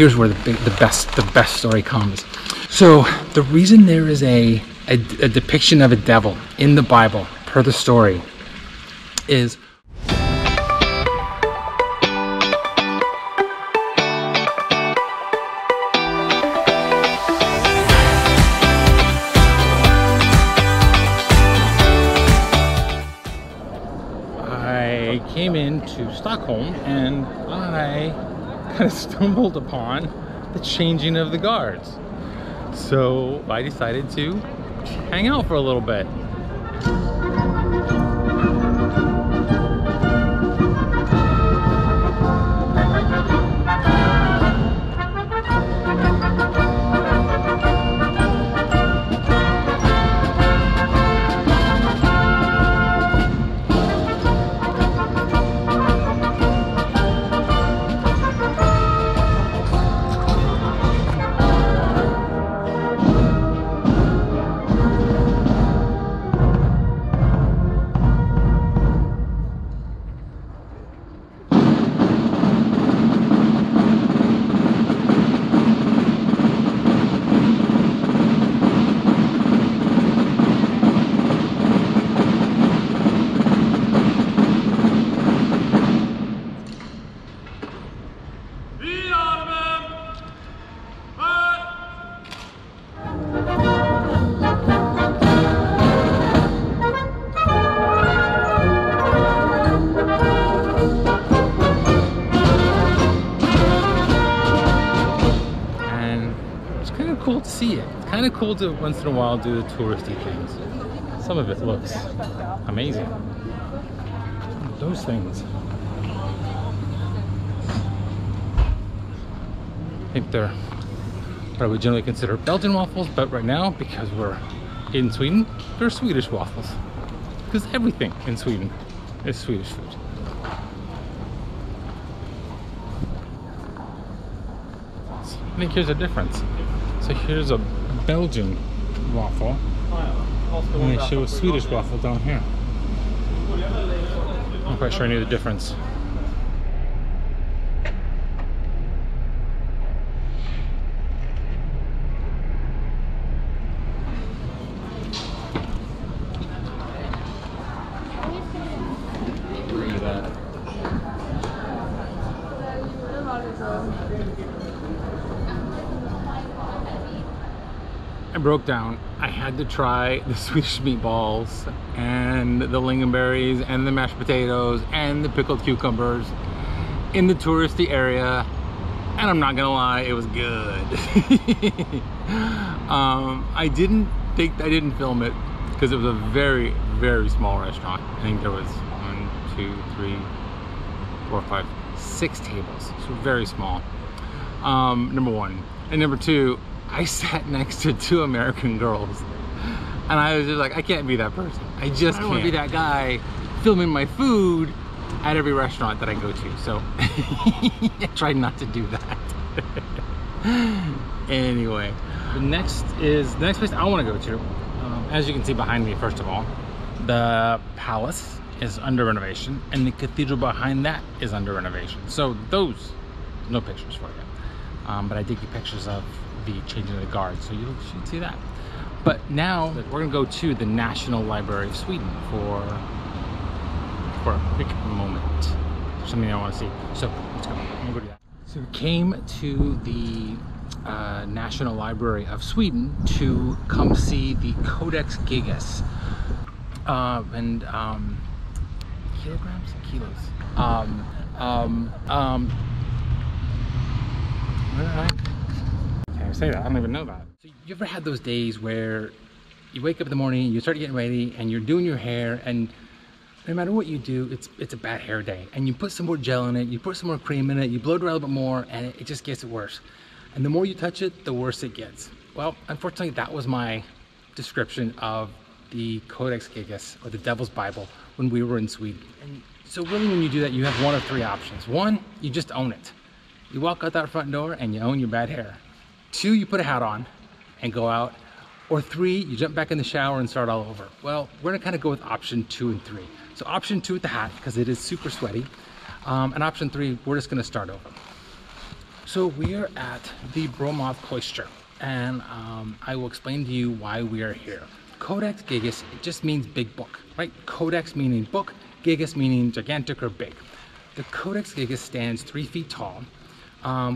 here's where the best story comes. So the reason there is a depiction of a devil in the Bible, per the story, is I came into Stockholm and I kind of stumbled upon the changing of the guards. So I decided to hang out for a little bit. Cool to see it. It's kind of cool to once in a while do the touristy things. Some of it looks amazing. Those things, I think they're what I would generally consider Belgian waffles, but right now, because we're in Sweden, they're Swedish waffles. Because everything in Sweden is Swedish food. I think here's a difference. So here's a Belgian waffle, and they show a Swedish waffle down here. I'm not quite sure I knew the difference. Look at that. I broke down. I had to try the Swedish meatballs and the lingonberries and the mashed potatoes and the pickled cucumbers in the touristy area, and I'm not gonna lie, it was good. I didn't film it because it was a very, very small restaurant. I think there was 1, 2, 3, 4, 5, 6 tables, so very small. Number one, and number two, I sat next to 2 American girls, and I was just like, I can't be that person. I don't want to be that guy filming my food at every restaurant that I go to. So I tried not to do that. Anyway, the next place I want to go to. As you can see behind me, first of all, the palace is under renovation, and the cathedral behind that is under renovation. So those, no pictures for you. But I did get pictures of the changing of the guard, so you should see that. But now we're gonna go to the National Library of Sweden for a quick moment. There's something I want to see. So let's go. I'm gonna go do that. So we came to the National Library of Sweden to come see the Codex Gigas. Kilograms? Kilos. I say that, I don't even know that. So you ever had those days where you wake up in the morning, you start getting ready, and you're doing your hair, and no matter what you do, it's a bad hair day. And you put some more gel in it, you put some more cream in it, you blow it around a little bit more, and it just gets worse. And the more you touch it, the worse it gets. Well, unfortunately, that was my description of the Codex Gigas, or the Devil's Bible, when we were in Sweden. And so really when you do that, you have 1 of 3 options. 1, you just own it. You walk out that front door and you own your bad hair. 2, you put a hat on and go out. Or 3, you jump back in the shower and start all over. Well, we're gonna kind of go with option 2 and 3. So option 2 with the hat, because it is super sweaty. And option 3, we're just gonna start over. So we're at the Broumov cloister, and I will explain to you why we are here. Codex Gigas, it just means big book, right? Codex meaning book, Gigas meaning gigantic or big. The Codex Gigas stands 3 feet tall,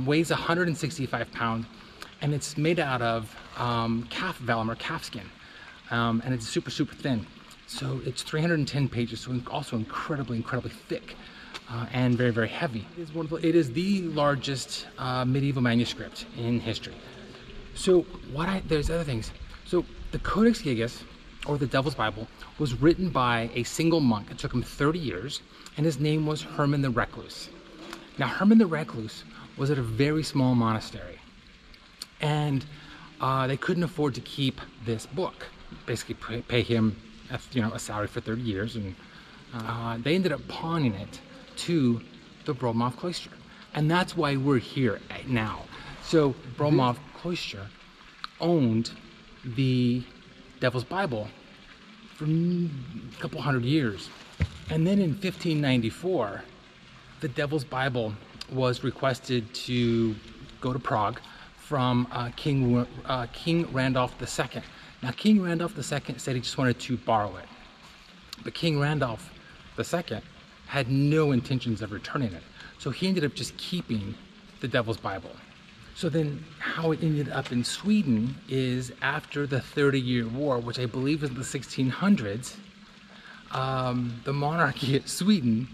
weighs 165 pounds, and it's made out of calf vellum or calf skin, and it's super thin. So it's 310 pages, so also incredibly thick. And very heavy. It is the largest medieval manuscript in history. So there's other things. So the Codex Gigas, or the Devil's Bible, was written by a single monk. It took him 30 years, and his name was Herman the Recluse. Now Herman the Recluse was at a very small monastery, and they couldn't afford to keep this book. Basically pay him a salary for 30 years, and they ended up pawning it to the Broumov cloister, and that's why we're here now. So Broumov cloister owned the Devil's Bible for a couple hundred years, and then in 1594 the Devil's Bible was requested to go to Prague from King Randolph II. Now King Randolph II said he just wanted to borrow it, but King Randolph II had no intentions of returning it. So he ended up just keeping the Devil's Bible. So then how it ended up in Sweden is after the 30-Year War, which I believe was in the 1600s, the monarchy of Sweden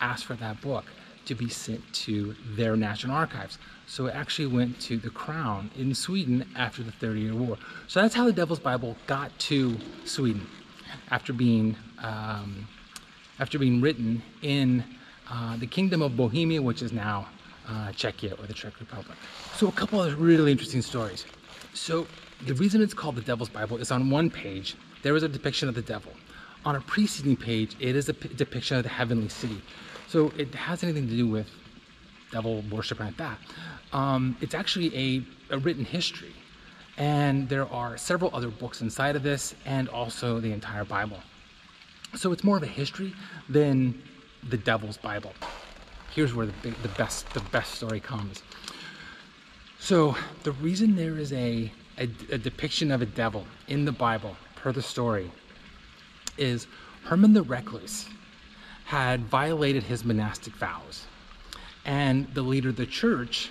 asked for that book to be sent to their national archives. So it actually went to the crown in Sweden after the 30-Year War. So that's how the Devil's Bible got to Sweden, after being written in the Kingdom of Bohemia, which is now Czechia, or the Czech Republic. So a couple of really interesting stories. So the reason it's called the Devil's Bible is on one page, there is a depiction of the devil. On a preceding page, it is a depiction of the heavenly city. So it has anything to do with devil worship or like that. It's actually a written history. And there are several other books inside of this, and also the entire Bible. So it's more of a history than the Devil's Bible. Here's where the best story comes. So the reason there is a depiction of a devil in the Bible, per the story, is Herman the Recluse had violated his monastic vows, and the leader of the church,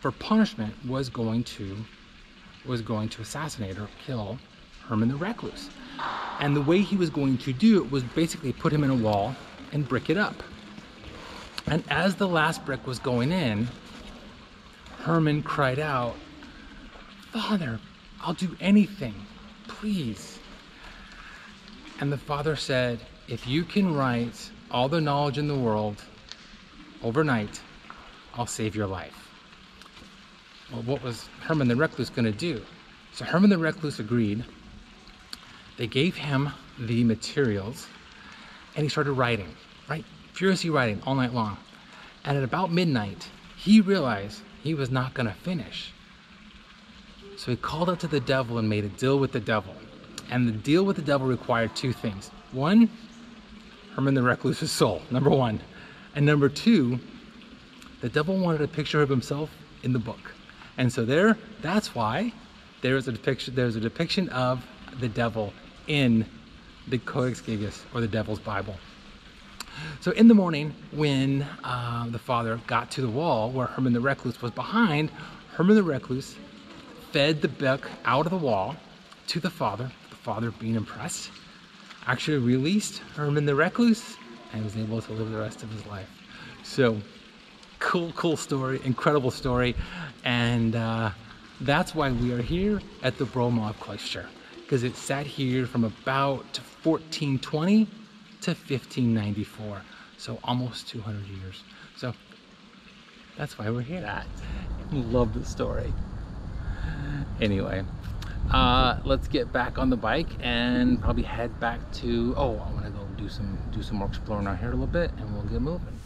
for punishment, was going to assassinate or kill Herman the Recluse. And the way he was going to do it was basically put him in a wall and brick it up. And as the last brick was going in, Herman cried out, "Father, I'll do anything, please." And the father said, "If you can write all the knowledge in the world overnight, I'll save your life." Well, what was Herman the Recluse going to do? So Herman the Recluse agreed. They gave him the materials, and he started writing, right? Furiously writing all night long. And at about midnight, he realized he was not going to finish. So he called out to the devil and made a deal with the devil. And the deal with the devil required two things. One, Herman the Recluse's soul, number one. And number two, the devil wanted a picture of himself in the book. And so that's why there's a depiction of the devil in the Codex Gigas, or the Devil's Bible. So in the morning, when the father got to the wall where Herman the Recluse was behind, Herman the Recluse fed the book out of the wall to the father being impressed, actually released Herman the Recluse and was able to live the rest of his life. So cool story, incredible story, and that's why we are here at the Broumov cloister, because it sat here from about 1420 to 1594, so almost 200 years. So that's why we're here. Love the story. Anyway, let's get back on the bike and probably head back to, I want to go do some more exploring out here a little bit, and we'll get moving.